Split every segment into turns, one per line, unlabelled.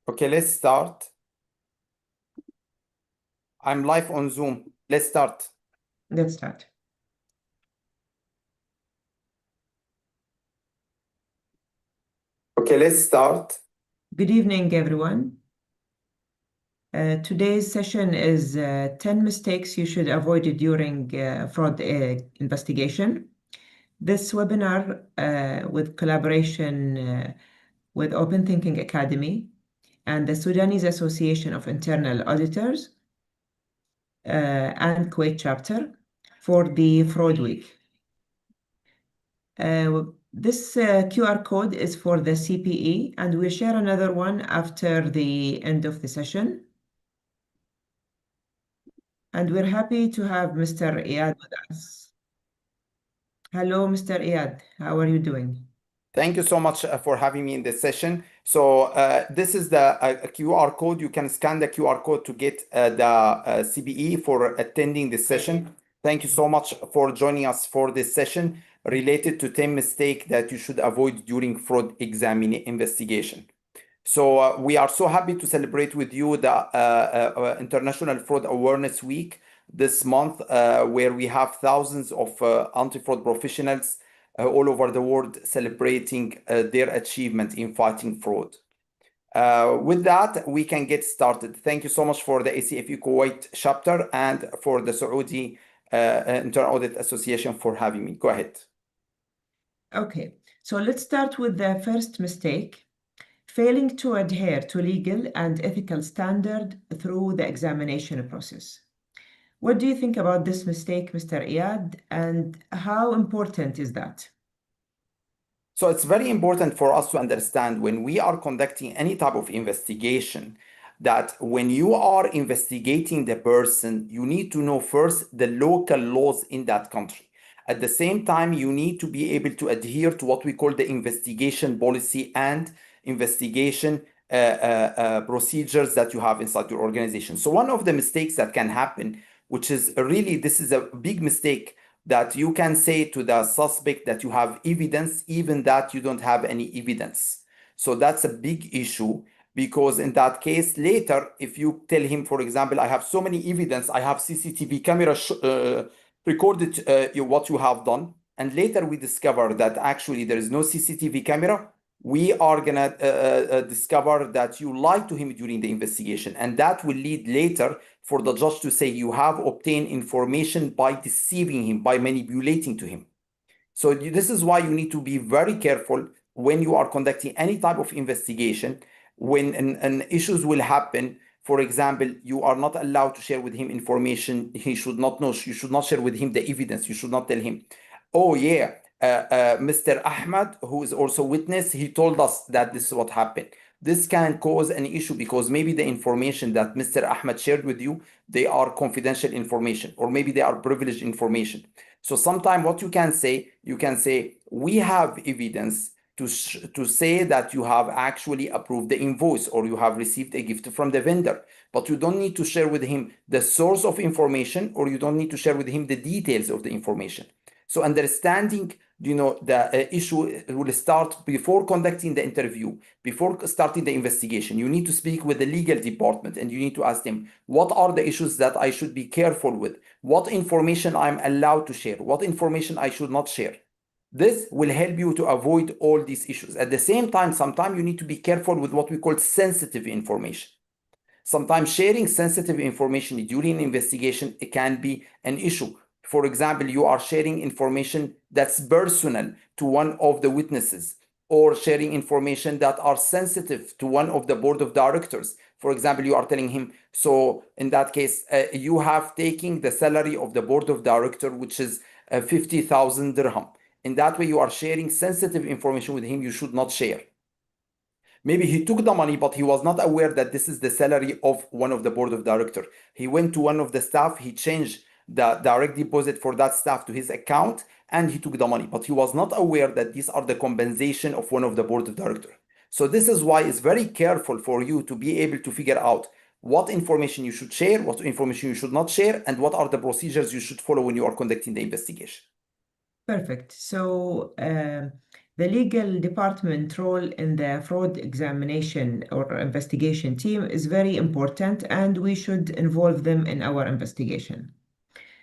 Okay, let's start. I'm live on Zoom. Let's start.
Let's start.
Okay, let's start.
Good evening, everyone. Today's session is 10 mistakes you should avoid during fraud investigation. This webinar with collaboration with Open Thinking Academy and the Sudanese Association of Internal Auditors and Kuwait chapter for the Fraud Week. This QR code is for the CPE, and we'll share another one after the end of the session. And we're happy to have Mr. Iyad with us. Hello, Mr. Iyad. How are you doing?
Thank you so much for having me in this session. So this is the QR code. You can scan the QR code to get the CPE for attending this session. Thank you so much for joining us for this session related to 10 mistakes that you should avoid during fraud investigation. So we are so happy to celebrate with you the International Fraud Awareness Week this month, where we have thousands of anti-fraud professionals all over the world celebrating their achievement in fighting fraud. With that, we can get started. Thank you so much for the ACFE Kuwait chapter and for the Saudi Internal Audit Association for having me. Go ahead.
Okay, so let's start with the first mistake: failing to adhere to legal and ethical standard through the examination process. What do you think about this mistake, Mr. Iyad, and how important is that?
So it's very important for us to understand when we are conducting any type of investigation that when you are investigating the person, you need to know first the local laws in that country. At the same time, you need to be able to adhere to what we call the investigation policy and investigation procedures that you have inside your organization. So one of the mistakes that can happen, which is really, this is a big mistake, that you can say to the suspect that you have evidence, even that you don't have any evidence. So that's a big issue, because in that case, later, if you tell him, for example, I have so many evidence, I have CCTV camera recorded what you have done, and later we discover that actually there is no CCTV camera, we are gonna discover that you lied to him during the investigation, and that will lead later for the judge to say you have obtained information by deceiving him, by manipulating to him. So this is why you need to be very careful when you are conducting any type of investigation. When an issues will happen, for example, you are not allowed to share with him information he should not know. You should not share with him the evidence. You should not tell him, oh yeah, Mr. Ahmad, who is also witness, he told us that this is what happened. This can cause an issue because maybe the information that Mr. Ahmad shared with you, they are confidential information, or maybe they are privileged information. So sometimes what you can say, we have evidence to say that you have actually approved the invoice or you have received a gift from the vendor, but you don't need to share with him the source of information, or you don't need to share with him the details of the information. So understanding, the issue will start before conducting the interview, before starting the investigation. You need to speak with the legal department and you need to ask them, what are the issues that I should be careful with? What information I'm allowed to share? What information I should not share? This will help you to avoid all these issues. At the same time, sometimes you need to be careful with what we call sensitive information. Sometimes sharing sensitive information during an investigation, it can be an issue. For example, you are sharing information that's personal to one of the witnesses, or sharing information that are sensitive to one of the board of directors. For example, you are telling him, so in that case, you have taken the salary of the board of director, which is 50,000 dirham. In that way, you are sharing sensitive information with him you should not share. Maybe he took the money, but he was not aware that this is the salary of one of the board of director. He went to one of the staff, he changed the direct deposit for that staff to his account, and he took the money, but he was not aware that these are the compensation of one of the board of director. So this is why it's very careful for you to be able to figure out what information you should share, what information you should not share, and what are the procedures you should follow when you are conducting the investigation.
Perfect. So The legal department role in the fraud examination or investigation team is very important, and we should involve them in our investigation.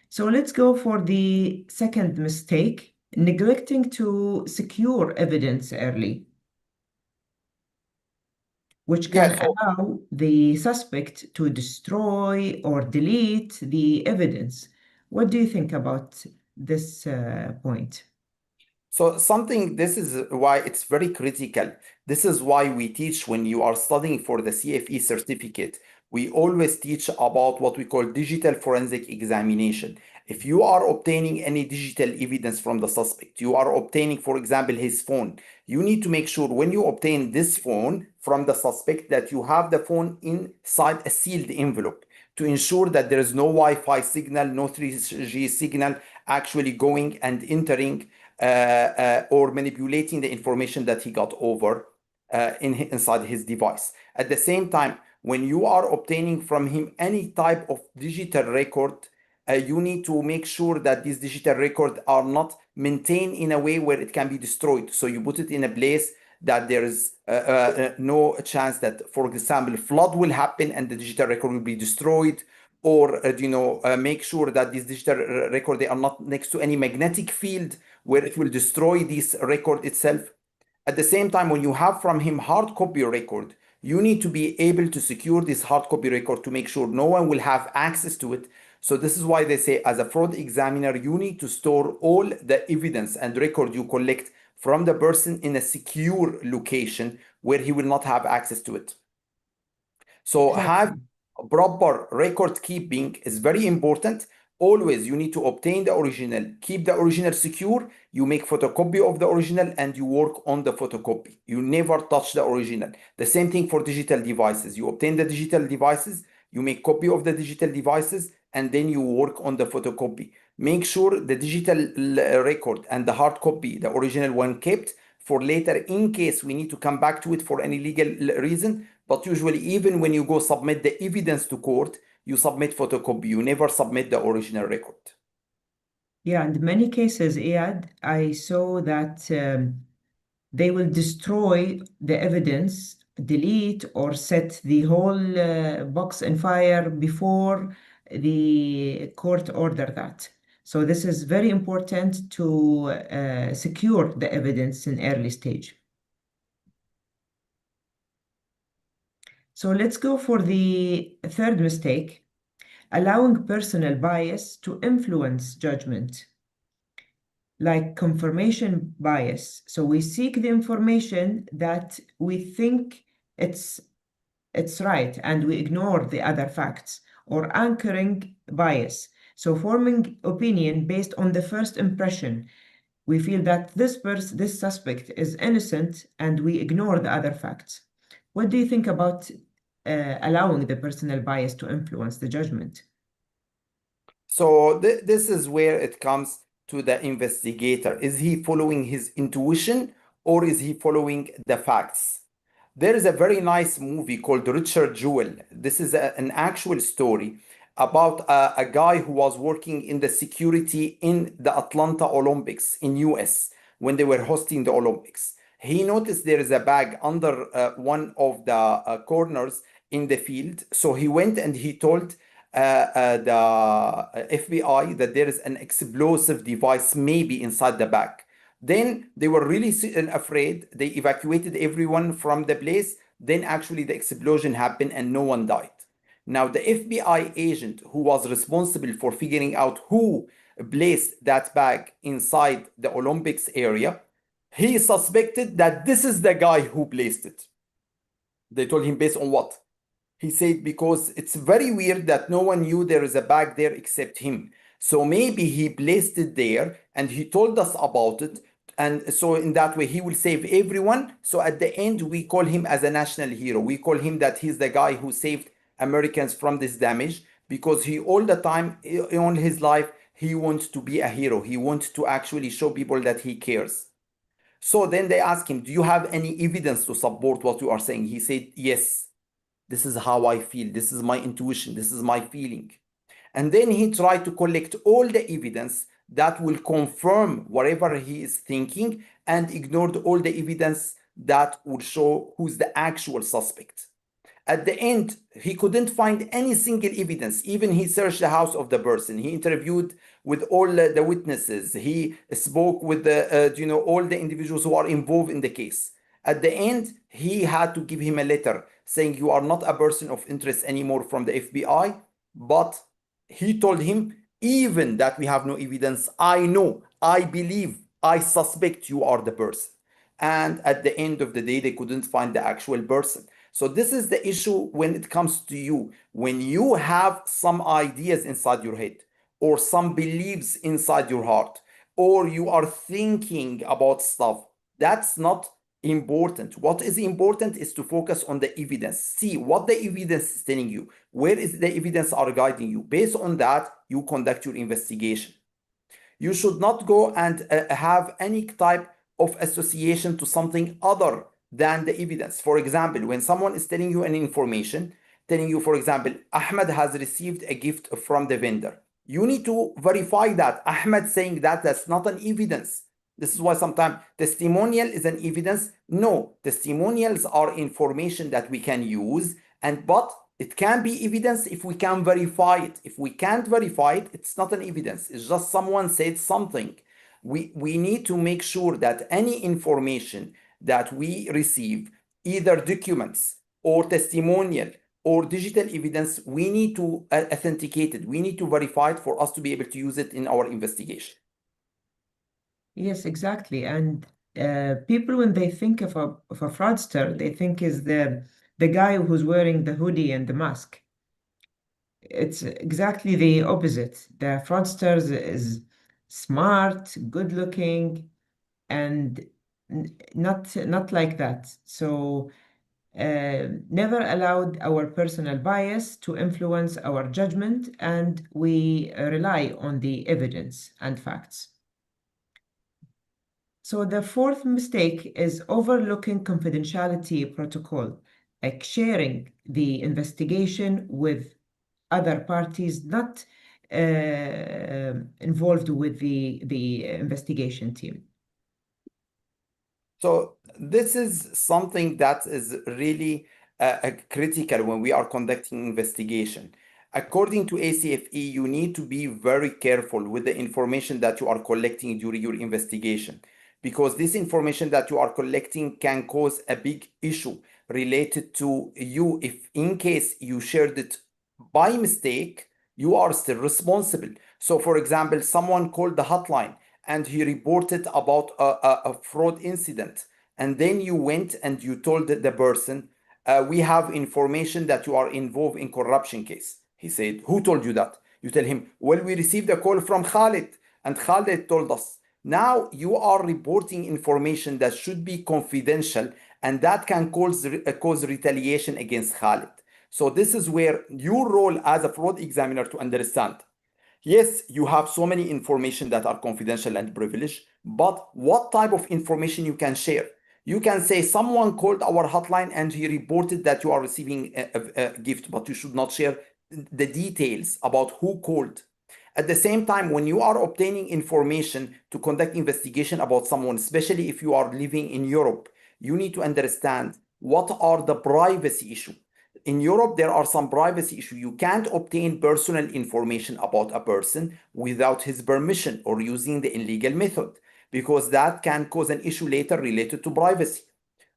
So let's go for the second mistake, neglecting to secure evidence early, which
Yeah,
can
so
allow the suspect to destroy or delete the evidence. What do you think about this point?
So something, this is why it's very critical. This is why we teach when you are studying for the CFE certificate, we always teach about what we call digital forensic examination. If you are obtaining any digital evidence from the suspect, you are obtaining, for example, his phone, you need to make sure when you obtain this phone from the suspect that you have the phone inside a sealed envelope to ensure that there is no Wi-Fi signal, no 3G signal actually going and entering or manipulating the information that he got over inside his device. At the same time, when you are obtaining from him any type of digital record, you need to make sure that these digital records are not maintained in a way where it can be destroyed. So you put it in a place that there is no chance that, for example, flood will happen and the digital record will be destroyed, or make sure that these digital record they are not next to any magnetic field where it will destroy this record itself. At the same time, when you have from him hard copy record, you need to be able to secure this hard copy record to make sure no one will have access to it. So this is why they say, as a fraud examiner, you need to store all the evidence and record you collect from the person in a secure location where he will not have access to it. So have
Exactly.
proper record keeping is very important. Always you need to obtain the original, keep the original secure, you make photocopy of the original and you work on the photocopy. You never touch the original. The same thing for digital devices. You obtain the digital devices, you make copy of the digital devices, and then you work on the photocopy. Make sure the digital record and the hard copy, the original one, kept for later in case we need to come back to it for any legal reason. But usually, even when you go submit the evidence to court, you submit photocopy. You never submit the original record.
Yeah, in many cases, Iyad, I saw that they will destroy the evidence, delete or set the whole box on fire before the court order that. So this is very important to secure the evidence in early stage. So let's go for the third mistake, allowing personal bias to influence judgment, like confirmation bias. So we seek the information that we think it's right and we ignore the other facts, or anchoring bias. So forming opinion based on the first impression. We feel that this suspect is innocent and we ignore the other facts. What do you think about allowing the personal bias to influence the judgment?
So this is where it comes to the investigator. Is he following his intuition or is he following the facts? There is a very nice movie called Richard Jewell. This is an actual story about a guy who was working in the security in the Atlanta Olympics in US when they were hosting the Olympics. He noticed there is a bag under one of the corners in the field. So he went and he told the FBI that there is an explosive device maybe inside the bag. Then they were really afraid. They evacuated everyone from the place. Then actually the explosion happened and no one died. Now the FBI agent who was responsible for figuring out who placed that bag inside the Olympics area, he suspected that this is the guy who placed it. They told him based on what? He said because it's very weird that no one knew there is a bag there except him. So maybe he placed it there and he told us about it. And so in that way, he will save everyone. So at the end, we call him as a national hero. We call him that he's the guy who saved Americans from this damage because he all the time in his life, he wants to be a hero. He wants to actually show people that he cares. So then they ask him, do you have any evidence to support what you are saying? He said, yes. This is how I feel. This is my intuition. This is my feeling. And then he tried to collect all the evidence that will confirm whatever he is thinking and ignored all the evidence that would show who's the actual suspect. At the end, he couldn't find any single evidence. Even he searched the house of the person. He interviewed with all the witnesses. He spoke with all the individuals who are involved in the case. At the end, he had to give him a letter saying you are not a person of interest anymore from the FBI. But he told him, even that we have no evidence, I know, I believe, I suspect you are the person. And at the end of the day, they couldn't find the actual person. So this is the issue when it comes to you. When you have some ideas inside your head, or some beliefs inside your heart, or you are thinking about stuff, that's not important. What is important is to focus on the evidence. See what the evidence is telling you. Where is the evidence are guiding you? Based on that, you conduct your investigation. You should not go and have any type of association to something other than the evidence. For example, when someone is telling you an information, telling you, for example, Ahmed has received a gift from the vendor, you need to verify that. Ahmed saying that, that's not an evidence. This is why sometimes testimonial is an evidence. No, testimonials are information that we can use, and but it can be evidence if we can verify it. If we can't verify it, it's not an evidence. It's just someone said something. We need to make sure that any information that we receive, either documents or testimonial or digital evidence, we need to authenticate it. We need to verify it for us to be able to use it in our investigation.
Yes, exactly. And people, when they think of a fraudster, they think is the guy who's wearing the hoodie and the mask. It's exactly the opposite. The fraudsters is smart, good looking, and not like that. So never allowed our personal bias to influence our judgment, and we rely on the evidence and facts. So the fourth mistake is overlooking confidentiality protocol, like sharing the investigation with other parties not involved with the investigation team.
So this is something that is really critical when we are conducting investigation. According to ACFE, you need to be very careful with the information that you are collecting during your investigation, because this information that you are collecting can cause a big issue related to you. If in case you shared it by mistake, you are still responsible. So for example, someone called the hotline and he reported about a fraud incident, and then you went and you told the person, we have information that you are involved in corruption case. He said, who told you that? You tell him, well, we received a call from Khalid and Khalid told us. Now you are reporting information that should be confidential, and that can cause retaliation against Khalid. So this is where your role as a fraud examiner to understand. Yes, you have so many information that are confidential and privileged, but what type of information you can share? You can say someone called our hotline and he reported that you are receiving a gift, but you should not share the details about who called. At the same time, when you are obtaining information to conduct investigation about someone, especially if you are living in Europe, you need to understand what are the privacy issues. In Europe, there are some privacy issues. You can't obtain personal information about a person without his permission or using the illegal method, because that can cause an issue later related to privacy.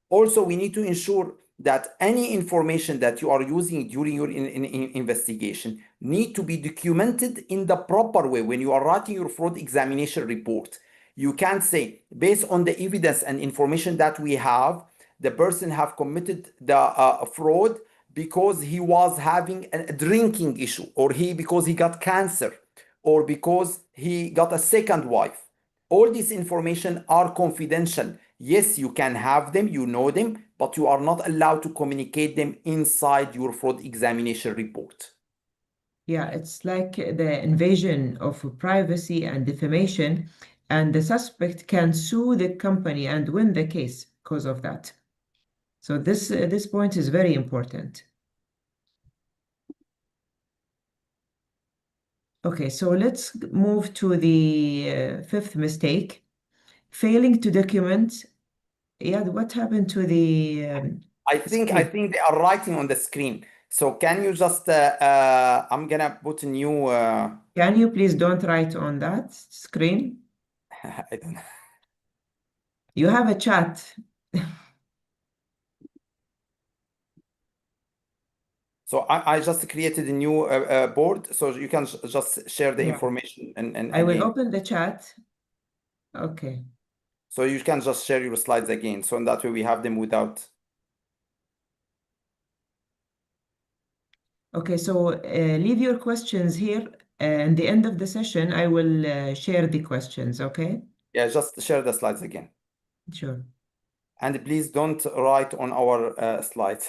Also, we need to ensure that any information that you are using during your investigation need to be documented in the proper way. When you are writing your fraud examination report, you can't say, based on the evidence and information that we have, the person have committed the fraud because he was having a drinking issue, or because he got cancer, or because he got a second wife. All this information are confidential. Yes, you can have them, you know them, but you are not allowed to communicate them inside your fraud examination report.
Yeah, it's like the invasion of privacy and defamation, and the suspect can sue the company and win the case because of that. So this point is very important. Okay, so let's move to the fifth mistake, Failing to document. Yeah, what happened to the
I think
screen?
they are writing on the screen. So can you just I'm gonna put a new
Can you please don't write on that screen?
I don't know.
You have a chat.
So I just created a new board, so you can just share the
Yeah.
information and
I will
again.
open the chat. Okay.
So you can just share your slides again. So in that way we have them without.
Okay, so leave your questions here. And the end of the session, I will share the questions, okay?
Yeah, just share the slides again.
Sure.
And please don't write on our slides.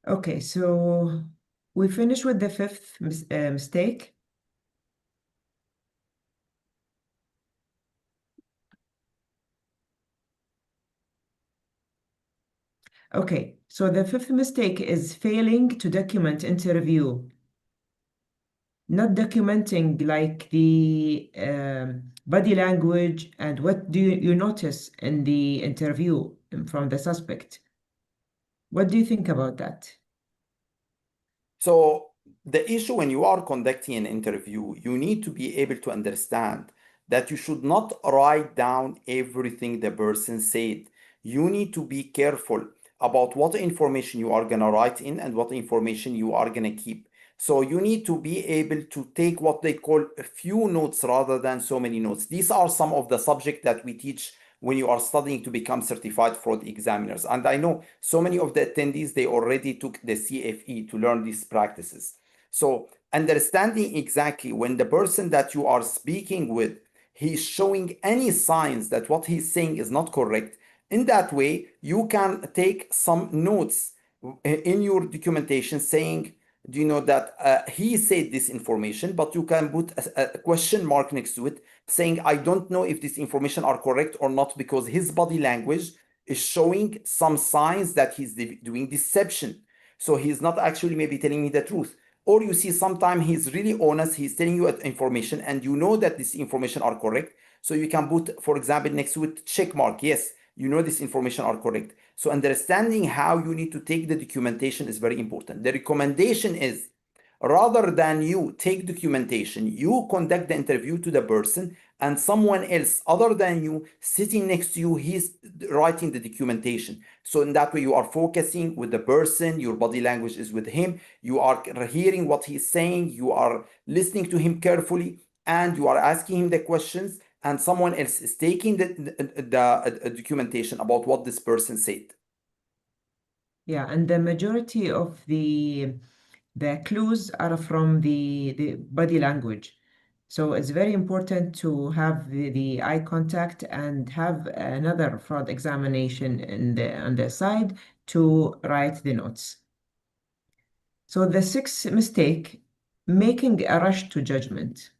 Okay, so we finish with the fifth mistake. Okay, so the fifth mistake is failing to document interview. Not documenting like the body language and what do you notice in the interview from the suspect. What do you think about that?
So the issue when you are conducting an interview, you need to be able to understand that you should not write down everything the person said. You need to be careful about what information you are going to write in and what information you are going to keep. So you need to be able to take what they call a few notes rather than so many notes. These are some of the subjects that we teach when you are studying to become certified fraud examiners. And I know so many of the attendees, they already took the CFE to learn these practices. So understanding exactly when the person that you are speaking with, he's showing any signs that what he's saying is not correct, in that way, you can take some notes in your documentation saying, do you know that he said this information, but you can put a question mark next to it saying, I don't know if this information are correct or not because his body language is showing some signs that he's doing deception. So he's not actually maybe telling me the truth. Or you see, sometimes he's really honest, he's telling you information and you know that this information are correct. So you can put, for example, next to it, check mark. Yes, you know this information are correct. So understanding how you need to take the documentation is very important. The recommendation is rather than you take documentation, you conduct the interview to the person and someone else other than you sitting next to you, he's writing the documentation. So in that way, you are focusing with the person, your body language is with him, you are hearing what he's saying, you are listening to him carefully, and you are asking him the questions, and someone else is taking the documentation about what this person said.
Yeah, and the majority of the clues are from the body language. So it's very important to have the eye contact and have another fraud examination on the side to write the notes. So the sixth mistake, making a rush to judgment.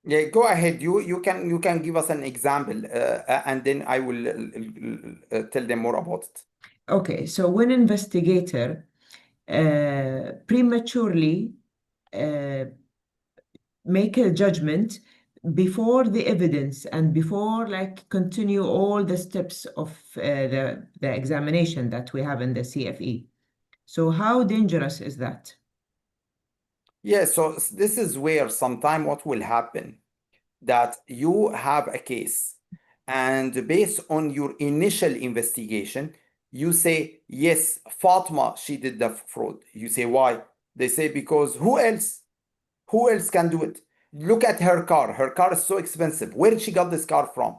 Yeah, go ahead. You can give us an example, and then I will tell them more about it.
Okay, so when investigator prematurely uh, make a judgment before the evidence and before like continue all the steps of the examination that we have in the CFE. So how dangerous is that?
Yeah, so this is where sometime what will happen that you have a case and based on your initial investigation, you say, yes, Fatma, she did the fraud. You say, why? They say, because who else? Who else can do it? Look at her car. Her car is so expensive. Where did she got this car from?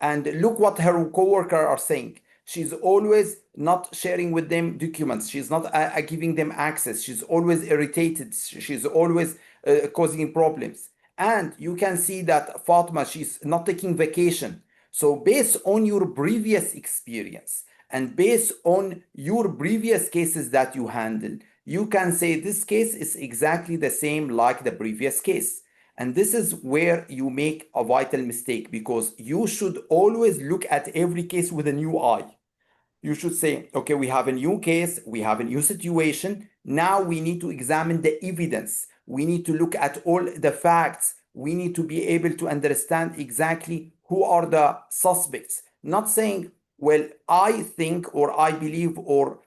And look what her coworker are saying. She's always not sharing with them documents. She's not giving them access. She's always irritated. She's always causing problems. And you can see that Fatma, she's not taking vacation. So based on your previous experience and based on your previous cases that you handle, you can say this case is exactly the same like the previous case. And this is where you make a vital mistake, because you should always look at every case with a new eye. You should say, okay, we have a new case, we have a new situation. Now we need to examine the evidence. We need to look at all the facts. We need to be able to understand exactly who are the suspects. Not saying, well, I think or I believe or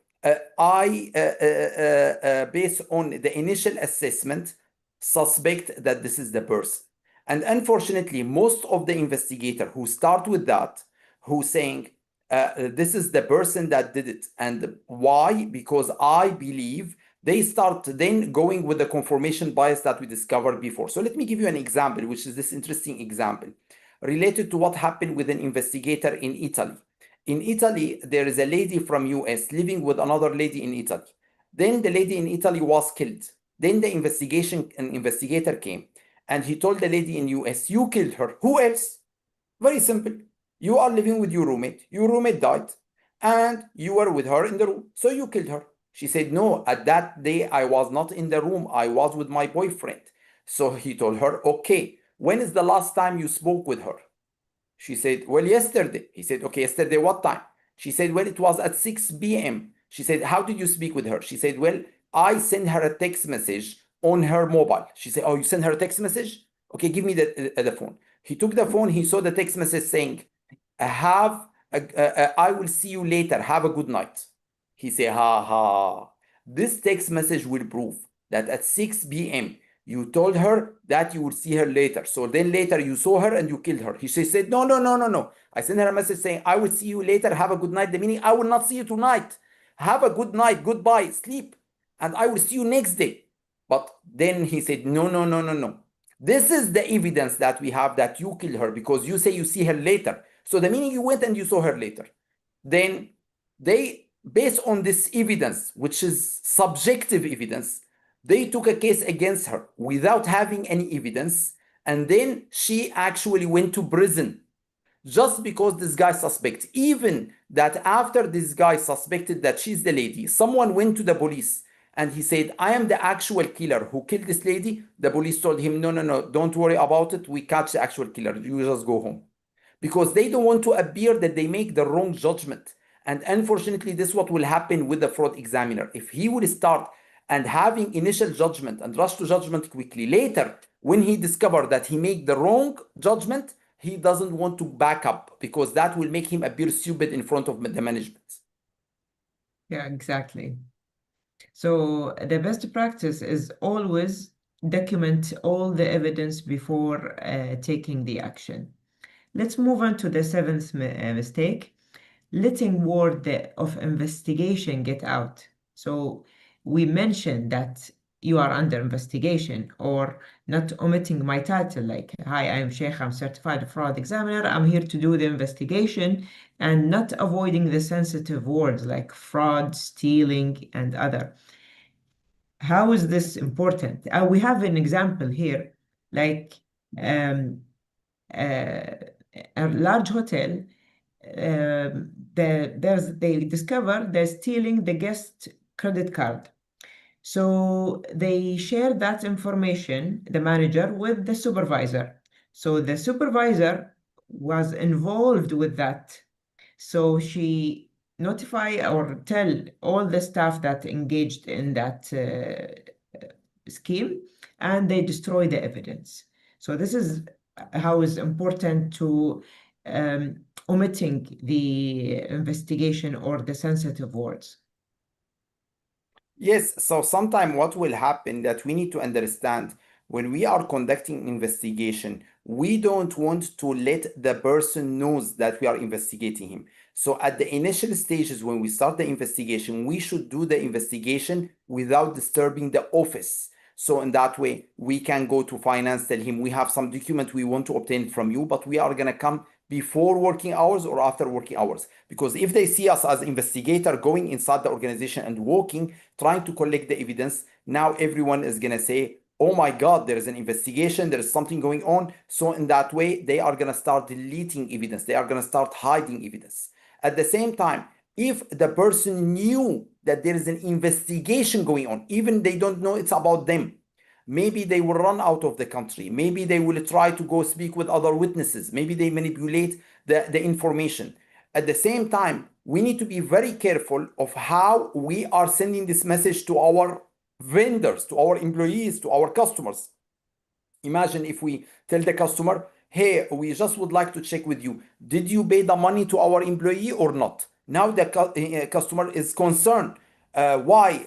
based on the initial assessment, suspect that this is the person. And unfortunately, most of the investigator who start with that, who saying, this is the person that did it. And why? Because I believe, they start then going with the confirmation bias that we discovered before. So let me give you an example, which is this interesting example related to what happened with an investigator in Italy. In Italy, there is a lady from US living with another lady in Italy. Then the lady in Italy was killed. Then the investigator came and he told the lady in US, you killed her. Who else? Very simple. You are living with your roommate. Your roommate died and you were with her in the room. So you killed her. She said, no, at that day, I was not in the room. I was with my boyfriend. So he told her, okay, when is the last time you spoke with her? She said, well, yesterday. He said, okay, yesterday, what time? She said, well, it was at 6 p.m. She said, how did you speak with her? She said, well, I sent her a text message on her mobile. She said, oh, you sent her a text message? Okay, give me the phone. He took the phone. He saw the text message saying, I will see you later. Have a good night. He said, ha ha. This text message will prove that at 6 p.m. you told her that you would see her later. So then later you saw her and you killed her. She said, no, no, no, no, no. I sent her a message saying, I will see you later. Have a good night. The meaning, I will not see you tonight. Have a good night. Goodbye. Sleep. And I will see you next day. But then he said, no, no, no, no, no. This is the evidence that we have that you killed her, because you say you see her later. So the meaning you went and you saw her later. Then they, based on this evidence, which is subjective evidence, they took a case against her without having any evidence. And then she actually went to prison just because this guy suspects. Even that after this guy suspected that she's the lady, someone went to the police and he said, I am the actual killer who killed this lady. The police told him, no, no, no, don't worry about it. We catch the actual killer. You just go home. Because they don't want to appear that they make the wrong judgment. And unfortunately, this is what will happen with the fraud examiner. If he will start and having initial judgment and rush to judgment quickly, later, when he discovered that he made the wrong judgment, he doesn't want to back up, because that will make him appear stupid in front of the management.
Yeah, exactly. So the best practice is always document all the evidence before taking the action. Let's move on to the seventh mistake, letting word of investigation get out. So we mentioned that you are under investigation, or not omitting my title, like, hi, I'm Sheikh, I'm certified fraud examiner, I'm here to do the investigation, and not avoiding the sensitive words like fraud, stealing, and other. How is this important? We have an example here, like um, a large hotel. They discover they're stealing the guest credit card. So they share that information, the manager, with the supervisor. So the supervisor was involved with that. So she notify or tell all the staff that engaged in that scheme, and they destroy the evidence. So this is how it's important to omitting the investigation or the sensitive words.
Yes, so sometime what will happen that we need to understand, when we are conducting investigation, we don't want to let the person knows that we are investigating him. So at the initial stages, when we start the investigation, we should do the investigation without disturbing the office. So in that way, we can go to finance, tell him we have some document we want to obtain from you, but we are gonna come before working hours or after working hours. Because if they see us as investigator going inside the organization and working, trying to collect the evidence, now everyone is gonna say, oh my God, there is an investigation, there is something going on. So in that way, they are gonna start deleting evidence. They are gonna start hiding evidence. At the same time, if the person knew that there is an investigation going on. Even they don't know it's about them. Maybe they will run out of the country. Maybe they will try to go speak with other witnesses. Maybe they manipulate the information. At the same time, we need to be very careful of how we are sending this message to our vendors, to our employees, to our customers. Imagine if we tell the customer, hey, we just would like to check with you. Did you pay the money to our employee or not? Now the customer is concerned. Why?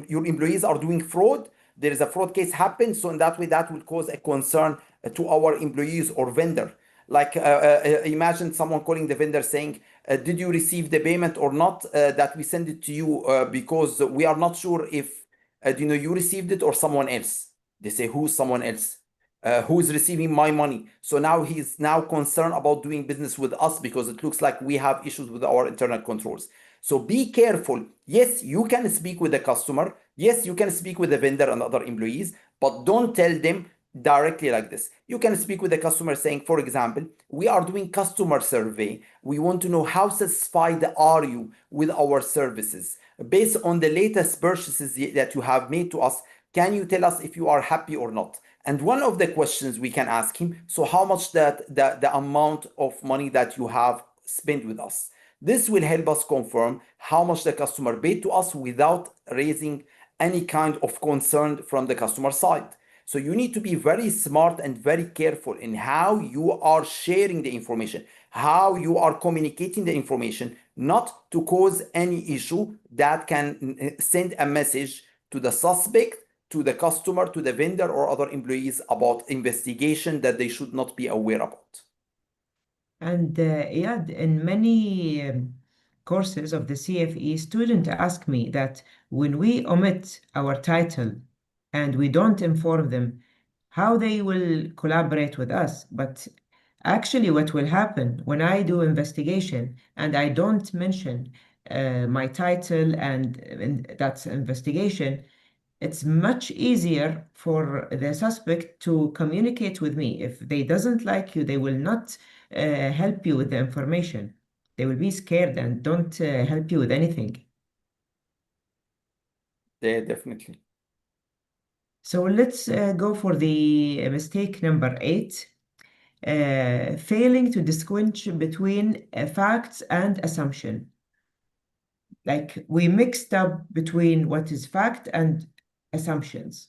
Your employees are doing fraud. There is a fraud case happen. So in that way, that will cause a concern to our employees or vendor. Like imagine someone calling the vendor saying, did you receive the payment or not? That we send it to you because we are not sure if you received it or someone else. They say, who's someone else? Who's receiving my money? So now he's now concerned about doing business with us because it looks like we have issues with our internal controls. So be careful. Yes, you can speak with the customer. Yes, you can speak with the vendor and other employees, but don't tell them directly like this. You can speak with the customer saying, for example, we are doing customer survey. We want to know how satisfied are you with our services. Based on the latest purchases that you have made to us, can you tell us if you are happy or not? And one of the questions we can ask him, so how much the amount of money that you have spent with us? This will help us confirm how much the customer paid to us without raising any kind of concern from the customer side. So you need to be very smart and very careful in how you are sharing the information, how you are communicating the information, not to cause any issue that can send a message to the suspect, to the customer, to the vendor or other employees about investigation that they should not be aware about.
And yeah, in many courses of the CFE, students ask me that when we omit our title and we don't inform them how they will collaborate with us. But actually, what will happen when I do investigation and I don't mention my title and that's investigation, it's much easier for the suspect to communicate with me. If they doesn't like you, they will not help you with the information. They will be scared and don't help you with anything.
Yeah, definitely.
So let's go for the mistake number 8, failing to distinguish between facts and assumption. Like we mixed up between what is fact and assumptions.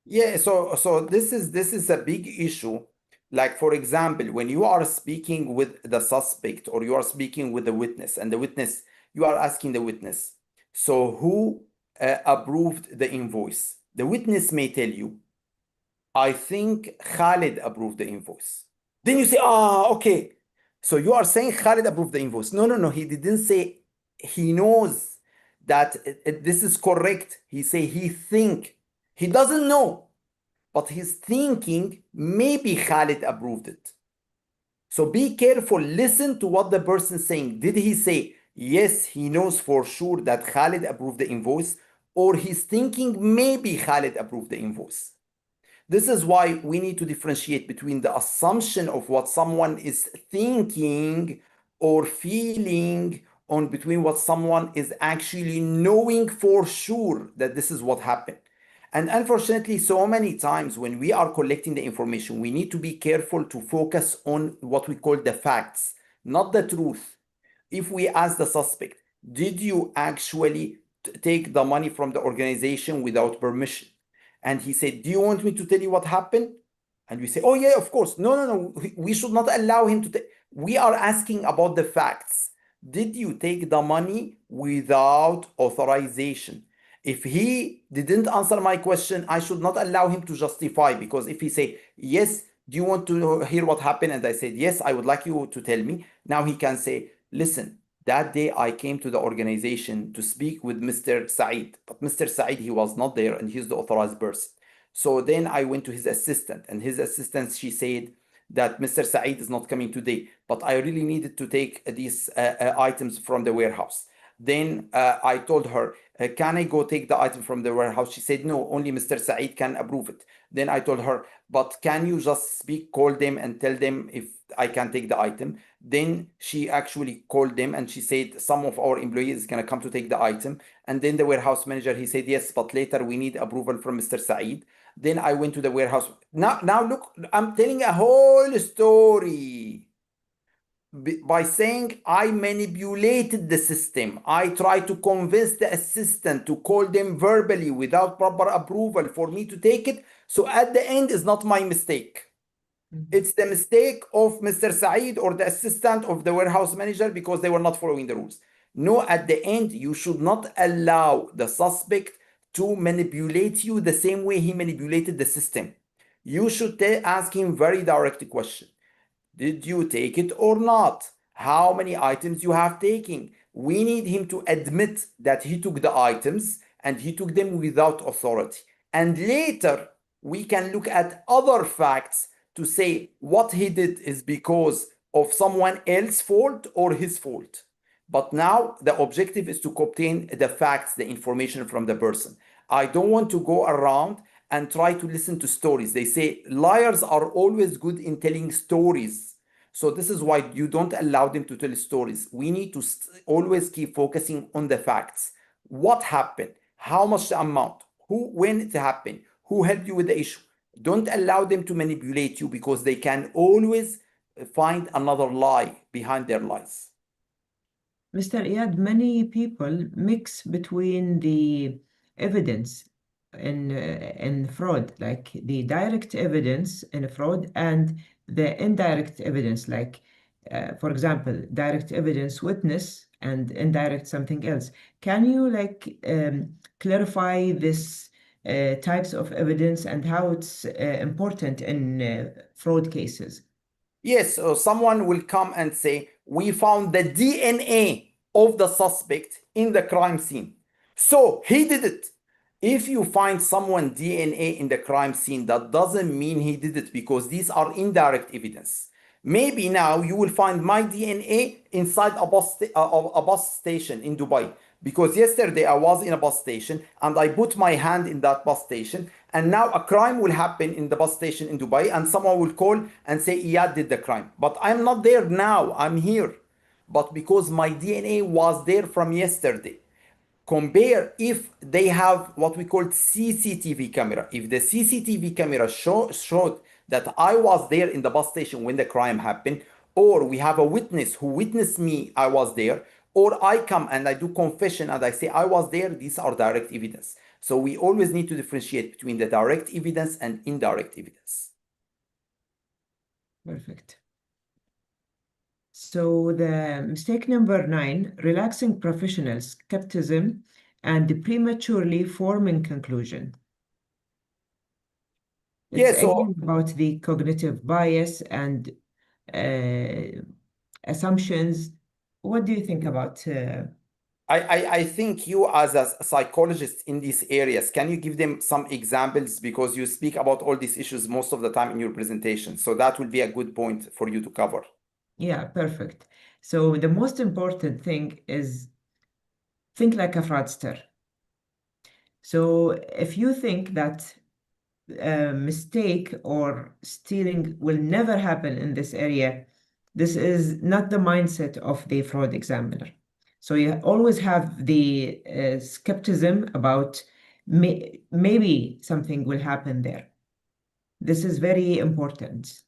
Yeah, so this is a big issue. Like for example, when you are speaking with the suspect or you are speaking with the witness, and the witness, you are asking the witness, so who approved the invoice? The witness may tell you, I think Khalid approved the invoice. Then you say, okay. So you are saying Khalid approved the invoice. No, no, no. He didn't say he knows that this is correct. He say he think. He doesn't know, but he's thinking maybe Khalid approved it. So be careful. Listen to what the person is saying. Did he say, yes, he knows for sure that Khalid approved the invoice, or he's thinking maybe Khalid approved the invoice? This is why we need to differentiate between the assumption of what someone is thinking or feeling on between what someone is actually knowing for sure that this is what happened. And unfortunately, so many times when we are collecting the information, we need to be careful to focus on what we call the facts, not the truth. If we ask the suspect, did you actually take the money from the organization without permission? And he said, do you want me to tell you what happened? And we say, oh, yeah, of course. No, no, no. We should not allow him to take. We are asking about the facts. Did you take the money without authorization? If he didn't answer my question, I should not allow him to justify, because if he say, yes, do you want to hear what happened? And I said, yes, I would like you to tell me. Now he can say, listen, that day I came to the organization to speak with Mr. Saeed, but Mr. Saeed, he was not there and he's the authorized person. So then I went to his assistant, and his assistant, she said that Mr. Saeed is not coming today, but I really needed to take these items from the warehouse. Then I told her, can I go take the item from the warehouse? She said, no, only Mr. Saeed can approve it. Then I told her, but can you just speak, call them and tell them if I can take the item? Then she actually called them and she said, some of our employees is going to come to take the item. And then the warehouse manager, he said, yes, but later we need approval from Mr. Saeed. Then I went to the warehouse. Now look, I'm telling a whole story by saying I manipulated the system. I tried to convince the assistant to call them verbally without proper approval for me to take it. So at the end, it's not my mistake. It's the mistake of Mr. Saeed or the assistant of the warehouse manager because they were not following the rules. No, at the end, you should not allow the suspect to manipulate you the same way he manipulated the system. You should ask him very direct question. Did you take it or not? How many items you have taken? We need him to admit that he took the items and he took them without authority. And later, we can look at other facts to say what he did is because of someone else's fault or his fault. But now the objective is to obtain the facts, the information from the person. I don't want to go around and try to listen to stories. They say liars are always good in telling stories. So this is why you don't allow them to tell stories. We need to always keep focusing on the facts. What happened? How much the amount? Who, when it happened? Who helped you with the issue? Don't allow them to manipulate you because they can always find another lie behind their lies.
Mr. Iyad, many people mix between the evidence in fraud, like the direct evidence in fraud and the indirect evidence, like, for example, direct evidence witness and indirect something else. Can you clarify this types of evidence and how it's important in fraud cases?
Yes, so someone will come and say, we found the DNA of the suspect in the crime scene. So he did it. If you find someone DNA in the crime scene, that doesn't mean he did it because these are indirect evidence. Maybe now you will find my DNA inside a bus station in Dubai. Because yesterday I was in a bus station and I put my hand in that bus station, and now a crime will happen in the bus station in Dubai, and someone will call and say, Iyad did the crime. But I'm not there now, I'm here. But because my DNA was there from yesterday. Compare if they have what we call CCTV camera. If the CCTV camera showed that I was there in the bus station when the crime happened, or we have a witness who witnessed me, I was there, or I come and I do confession and I say I was there, these are direct evidence. So we always need to differentiate between the direct evidence and indirect evidence.
Perfect. So the mistake number 9, relaxing professional skepticism and prematurely forming conclusion. It's again about the cognitive bias and assumptions. What do you think about?
I think you as a psychologist in these areas, can you give them some examples because you speak about all these issues most of the time in your presentation. So that will be a good point for you to cover.
Yeah, perfect. So the most important thing is think like a fraudster. So if you think that a mistake or stealing will never happen in this area, this is not the mindset of the fraud examiner. So you always have the skepticism about maybe something will happen there. This is very important.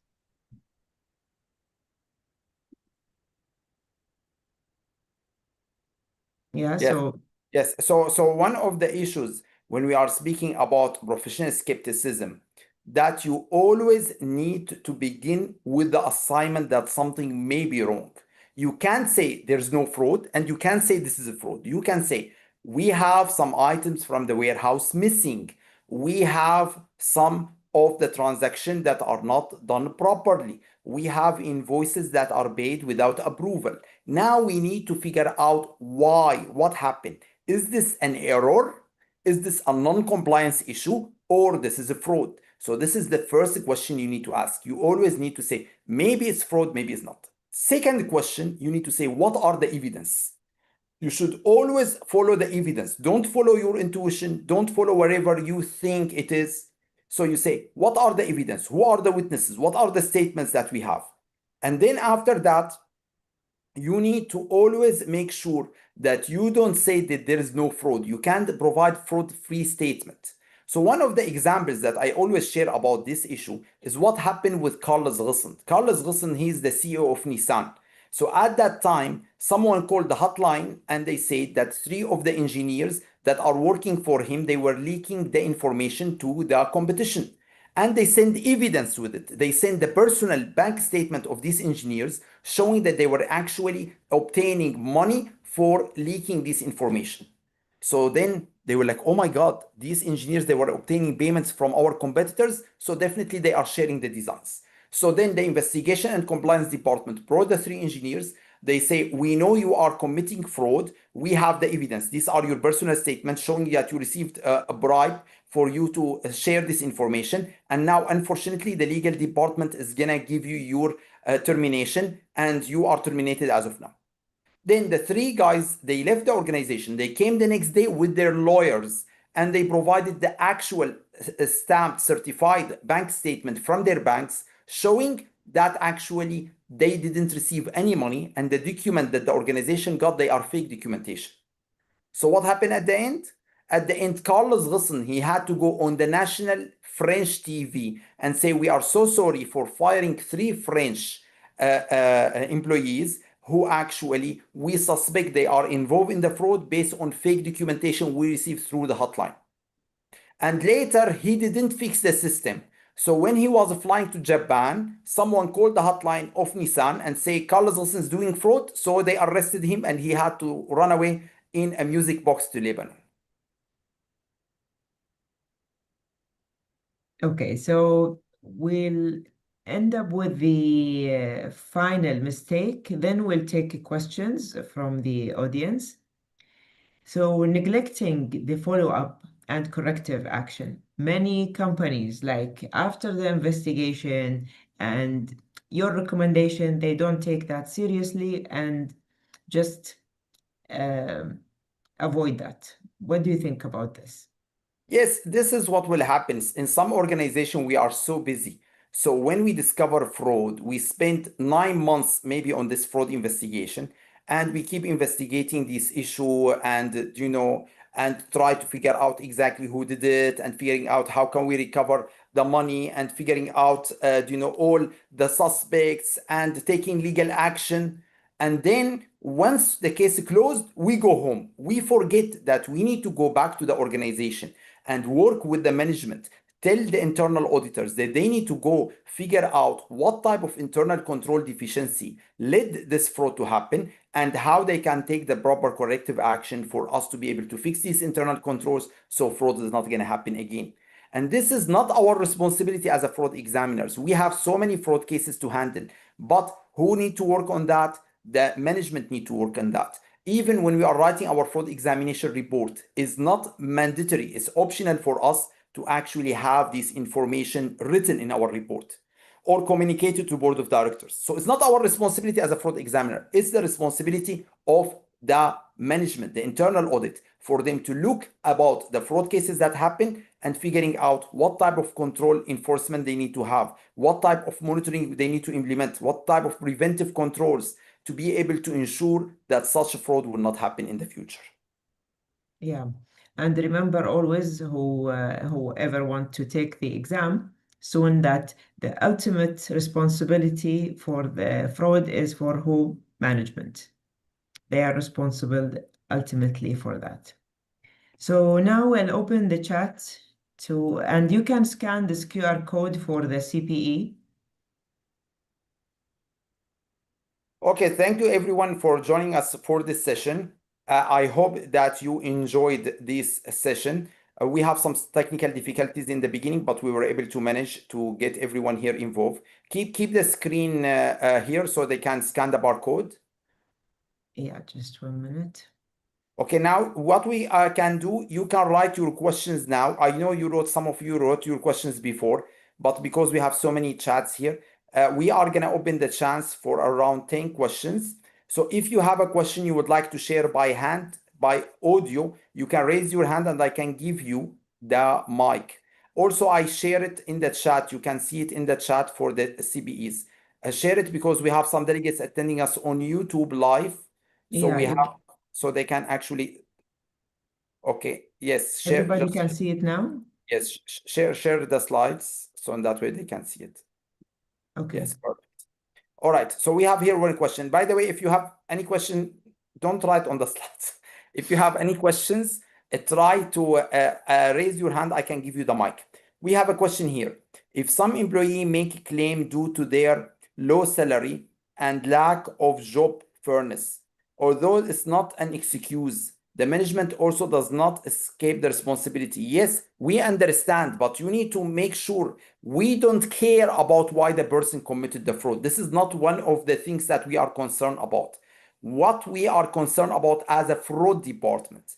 Yeah,
Yes.
so
Yes. So one of the issues when we are speaking about professional skepticism, that you always need to begin with the assignment that something may be wrong. You can't say there's no fraud, and you can't say this is a fraud. You can say we have some items from the warehouse missing. We have some of the transactions that are not done properly. We have invoices that are paid without approval. Now we need to figure out why, what happened. Is this an error? Is this a non-compliance issue, or this is a fraud? So this is the first question you need to ask. You always need to say, maybe it's fraud, maybe it's not. Second question, you need to say, what are the evidence? You should always follow the evidence. Don't follow your intuition. Don't follow wherever you think it is. So you say, what are the evidence? Who are the witnesses? What are the statements that we have? And then after that, you need to always make sure that you don't say that there is no fraud. You can't provide fraud-free statement. So one of the examples that I always share about this issue is what happened with Carlos Ghosn. Carlos Ghosn, he's the CEO of Nissan. So at that time, someone called the hotline and they said that three of the engineers that are working for him, they were leaking the information to the competition. And they send evidence with it. They send the personal bank statement of these engineers showing that they were actually obtaining money for leaking this information. So then they were like, oh my God, these engineers, they were obtaining payments from our competitors. So definitely they are sharing the designs. So then the investigation and compliance department brought the three engineers. They say, we know you are committing fraud. We have the evidence. These are your personal statements showing that you received a bribe for you to share this information. And now, unfortunately, the legal department is going to give you your termination, and you are terminated as of now. Then the three guys, they left the organization. They came the next day with their lawyers and they provided the actual stamped certified bank statement from their banks showing that actually they didn't receive any money, and the document that the organization got, they are fake documentation. So what happened at the end? At the end, Carlos Ghosn, he had to go on the national French TV and say, we are so sorry for firing three French employees who actually we suspect they are involved in the fraud based on fake documentation we received through the hotline. And later, he didn't fix the system. So when he was flying to Japan, someone called the hotline of Nissan and say Carlos Ghosn is doing fraud. So they arrested him and he had to run away in a music box to Lebanon.
Okay, so we'll end up with the final mistake. Then we'll take questions from the audience. So neglecting the follow-up and corrective action. Many companies, like after the investigation and your recommendation, they don't take that seriously and just avoid that. What do you think about this?
Yes, this is what will happen. In some organization, we are so busy. So when we discover fraud, we spend 9 months maybe on this fraud investigation, and we keep investigating this issue and and try to figure out exactly who did it and figuring out how can we recover the money and figuring out all the suspects and taking legal action. And then once the case is closed, we go home. We forget that we need to go back to the organization and work with the management. Tell the internal auditors that they need to go figure out what type of internal control deficiency led this fraud to happen and how they can take the proper corrective action for us to be able to fix these internal controls so fraud is not going to happen again. And this is not our responsibility as a fraud examiners. We have so many fraud cases to handle, but who need to work on that? The management need to work on that. Even when we are writing our fraud examination report, is not mandatory. It's optional for us to actually have this information written in our report or communicated to board of directors. So it's not our responsibility as a fraud examiner. It's the responsibility of the management, the internal audit, for them to look about the fraud cases that happen and figuring out what type of control enforcement they need to have, what type of monitoring they need to implement, what type of preventive controls to be able to ensure that such a fraud will not happen in the future.
Yeah, and remember always whoever want to take the exam soon that the ultimate responsibility for the fraud is for who? Management. They are responsible ultimately for that. So now we'll open the chat and you can scan this QR code for the CPE.
Okay, thank you everyone for joining us for this session. I hope that you enjoyed this session. We have some technical difficulties in the beginning, but we were able to manage to get everyone here involved. Keep the screen here so they can scan the barcode.
Yeah, just 1 minute.
Okay, now what we can do, you can write your questions now. I know some of you wrote your questions before, but because we have so many chats here, we are going to open the chance for around 10 questions. So if you have a question you would like to share by hand, by audio, you can raise your hand and I can give you the mic. Also, I share it in the chat. You can see it in the chat for the CBEs. Share it because we have some delegates attending us on YouTube live. So
Yeah,
we have, so they can actually, okay, yes, share,
everybody
just,
can see it now?
yes, share the slides. So in that way they can see it.
Okay.
Yes, perfect. All right, so we have here one question. By the way, if you have any question, don't write on the slides. If you have any questions, try to raise your hand. I can give you the mic. We have a question here. If some employee make a claim due to their low salary and lack of job fairness, although it's not an excuse, the management also does not escape the responsibility. Yes, we understand, but you need to make sure we don't care about why the person committed the fraud. This is not one of the things that we are concerned about. What we are concerned about as a fraud department,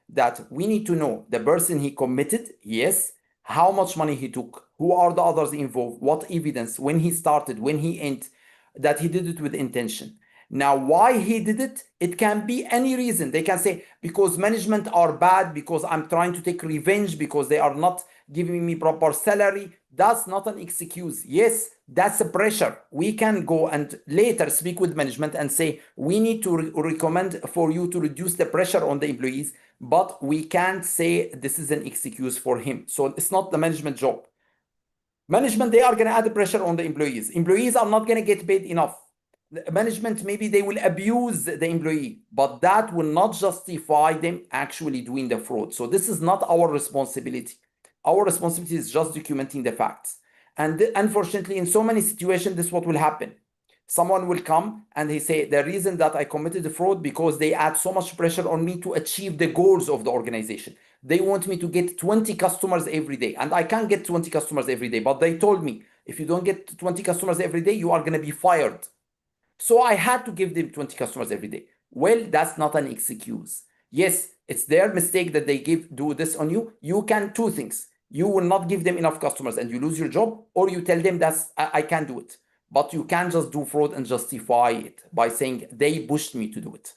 that we need to know the person he committed, yes, how much money he took, who are the others involved, what evidence, when he started, when he ended, that he did it with intention. Now, why he did it, it can be any reason. They can say, because management are bad, because I'm trying to take revenge, because they are not giving me proper salary. That's not an excuse. Yes, that's a pressure. We can go and later speak with management and say, we need to recommend for you to reduce the pressure on the employees, but we can't say this is an excuse for him. So it's not the management job. Management, they are going to add pressure on the employees. Employees are not going to get paid enough. The management, maybe they will abuse the employee, but that will not justify them actually doing the fraud. So this is not our responsibility. Our responsibility is just documenting the facts. And unfortunately, in so many situations, this is what will happen. Someone will come and he say, the reason that I committed the fraud because they add so much pressure on me to achieve the goals of the organization. They want me to get 20 customers every day, and I can't get 20 customers every day, but they told me, if you don't get 20 customers every day, you are going to be fired. So I had to give them 20 customers every day. Well, that's not an excuse. Yes, it's their mistake that they do this on you. You can two things. You will not give them enough customers and you lose your job, or you tell them that's I can't do it. But you can't just do fraud and justify it by saying they pushed me to do it.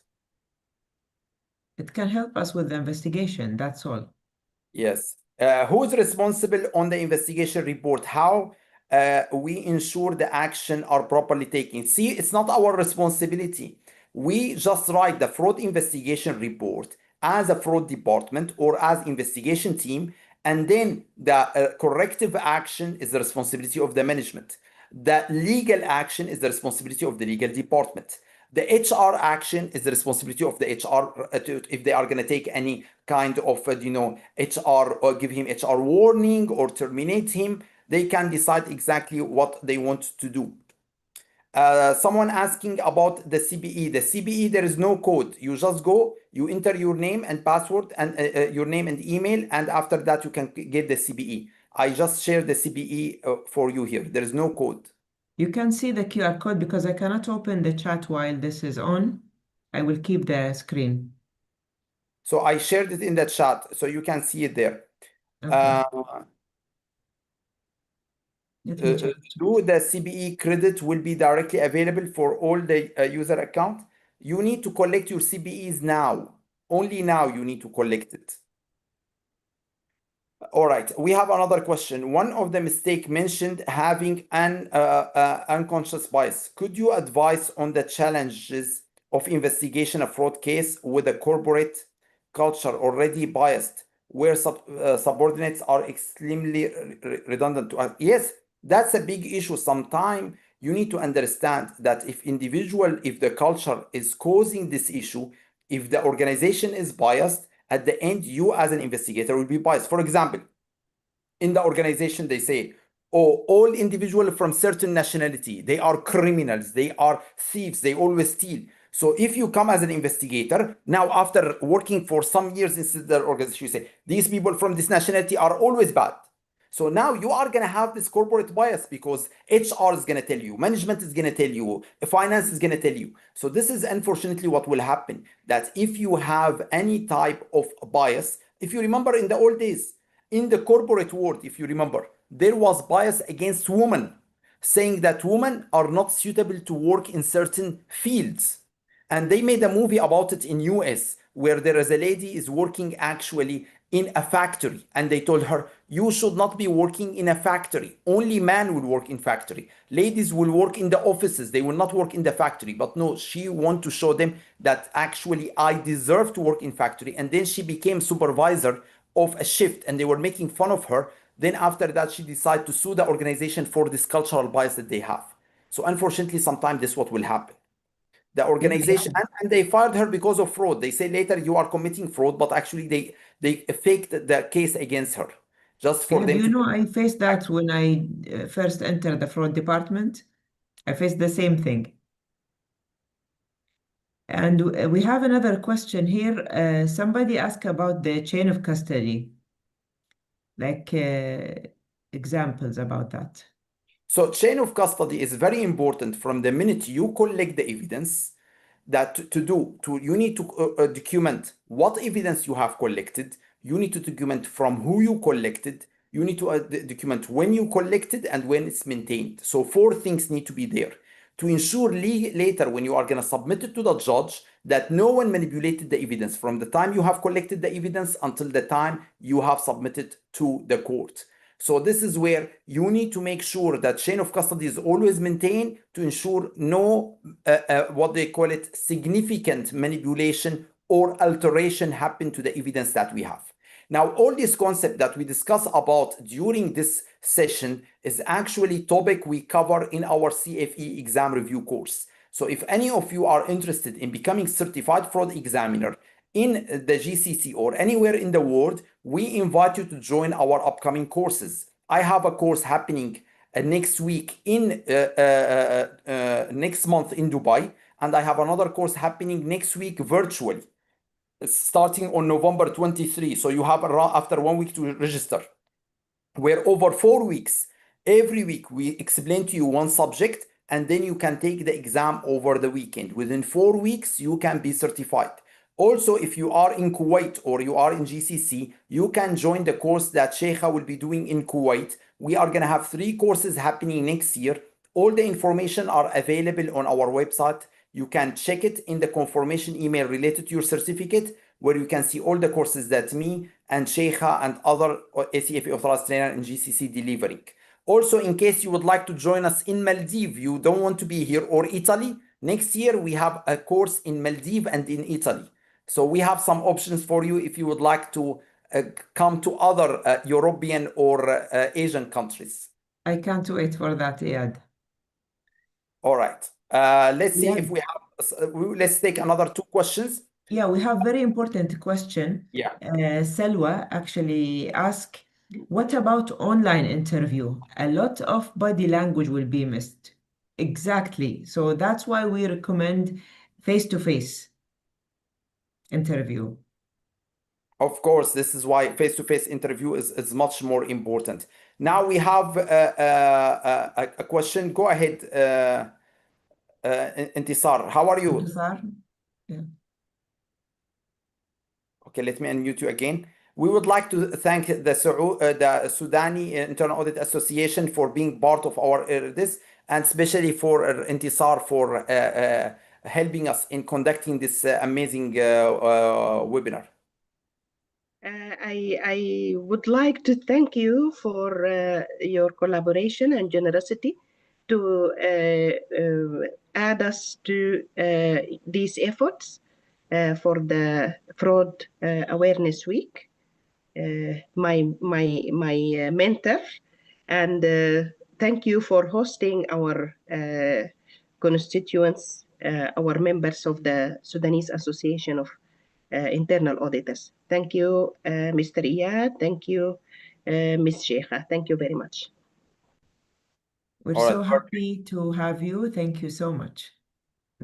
It can help us with the investigation, that's all.
Yes. Who is responsible on the investigation report? How we ensure the action are properly taken? See, it's not our responsibility. We just write the fraud investigation report as a fraud department or as investigation team, and then the corrective action is the responsibility of the management. The legal action is the responsibility of the legal department. The HR action is the responsibility of the HR if they are going to take any kind of HR or give him HR warning or terminate him. They can decide exactly what they want to do. Someone asking about the CBE. The CBE, there is no code. You just go, you enter your name and password and your name and email, and after that you can get the CBE. I just shared the CBE for you here. There is no code.
You can see the QR code because I cannot open the chat while this is on. I will keep the screen.
So I shared it in the chat, so you can see it there.
Okay. Let me check.
Do the CBE credit will be directly available for all the user account? You need to collect your CBEs now. Only now you need to collect it. All right, we have another question. One of the mistake mentioned having an unconscious bias. Could you advise on the challenges of investigation a fraud case with a corporate culture already biased, where subordinates are extremely redundant to us? Yes, that's a big issue. Sometimes you need to understand that if the culture is causing this issue, if the organization is biased, at the end, you as an investigator will be biased. For example, in the organization, they say, oh, all individuals from certain nationality, they are criminals, they are thieves, they always steal. So if you come as an investigator, now after working for some years in the organization, you say, these people from this nationality are always bad. So now you are going to have this corporate bias because HR is going to tell you, management is going to tell you, finance is going to tell you. So this is unfortunately what will happen, that if you have any type of bias, if you remember in the old days, in the corporate world, if you remember, there was bias against women, saying that women are not suitable to work in certain fields. And they made a movie about it in US where there is a lady is working actually in a factory, and they told her, you should not be working in a factory. Only men will work in factory. Ladies will work in the offices. They will not work in the factory. But no, she want to show them that actually I deserve to work in factory. And then she became supervisor of a shift, and they were making fun of her. Then after that, she decided to sue the organization for this cultural bias that they have. So unfortunately, sometimes this is what will happen. The
Yeah,
organization, and they fired her because of fraud. They say later you are committing fraud, but actually they faked the case against her just for
yeah. Do
them
you
to
know
get
I faced
back.
that when I first entered the fraud department? I faced the same thing. And we have another question here. Somebody asked about the chain of custody, like examples about that.
So chain of custody is very important from the minute you collect the evidence that you need to document what evidence you have collected. You need to document from who you collected. You need to document when you collected and when it's maintained. So four things need to be there to ensure later when you are going to submit it to the judge that no one manipulated the evidence from the time you have collected the evidence until the time you have submitted to the court. So this is where you need to make sure that chain of custody is always maintained to ensure no what they call it significant manipulation or alteration happen to the evidence that we have. Now, all this concept that we discuss about during this session is actually topic we cover in our CFE exam review course. So if any of you are interested in becoming certified fraud examiner in the GCC or anywhere in the world, we invite you to join our upcoming courses. I have a course happening next week in next month in Dubai, and I have another course happening next week virtually starting on November 23. So you have after 1 week to register, where over 4 weeks, every week we explain to you one subject, and then you can take the exam over the weekend. Within 4 weeks, you can be certified. Also, if you are in Kuwait or you are in GCC, you can join the course that Sheikha will be doing in Kuwait. We are going to have 3 courses happening next year. All the information are available on our website. You can check it in the confirmation email related to your certificate, where you can see all the courses that me and Sheikha and other ACFA authorized trainer in GCC delivering. Also, in case you would like to join us in Maldives, you don't want to be here, or Italy, next year we have a course in Maldives and in Italy. So we have some options for you if you would like to come to other European or Asian countries.
I can't wait for that, Iyad.
All right. Let's see if
Iyad,
we have, let's take another 2 questions.
yeah, we have very important question.
Yeah.
Selwa actually asked, what about online interview? A lot of body language will be missed. Exactly. So that's why we recommend face-to-face interview.
Of course, this is why face-to-face interview is much more important. Now we have a question. Go ahead, Intisar. How are you?
Intisar? Yeah.
Okay, let me unmute you again. We would like to thank the Sudani Internal Audit Association for being part of our this, and especially for Intisar for helping us in conducting this amazing webinar.
I would like to thank you for your collaboration and generosity to add us to these efforts for the Fraud Awareness Week. My mentor, and thank you for hosting our constituents, our members of the Sudanese Association of Internal Auditors. Thank you, Mr. Iyad. Thank you, Ms. Sheikha. Thank you very much.
We're
All right,
so
perfect.
happy to have you. Thank you so much.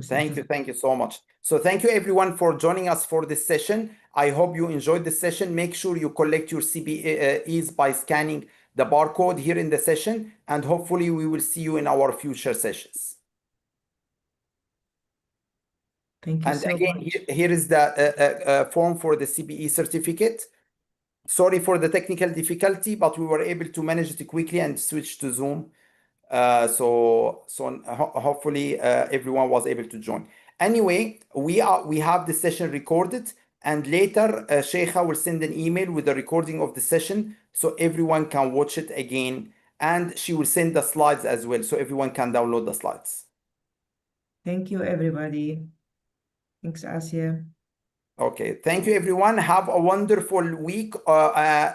Thank you so much. So thank you everyone for joining us for this session. I hope you enjoyed this session. Make sure you collect your CBEs by scanning the barcode here in the session, and hopefully we will see you in our future sessions.
Thank you
And
so
again,
much.
here is the form for the CBE certificate. Sorry for the technical difficulty, but we were able to manage it quickly and switch to Zoom. So hopefully everyone was able to join. Anyway, we have the session recorded, and later Sheikha will send an email with the recording of the session so everyone can watch it again, and she will send the slides as well so everyone can download the slides.
Thank you, everybody. Thanks, Asia.
Okay, thank you everyone. Have a wonderful week.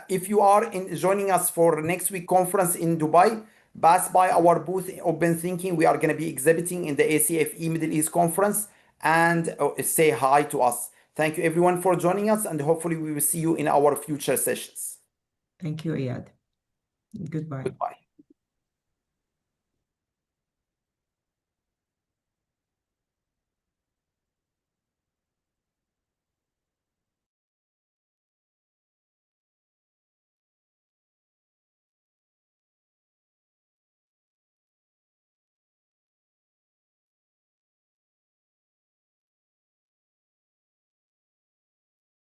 If you are joining us for next week conference in Dubai, pass by our booth Open Thinking. We are going to be exhibiting in the ACFE Middle East Conference, and say hi to us. Thank you everyone for joining us, and hopefully we will see you in our future sessions.
Thank you, Iyad. Goodbye.
Goodbye.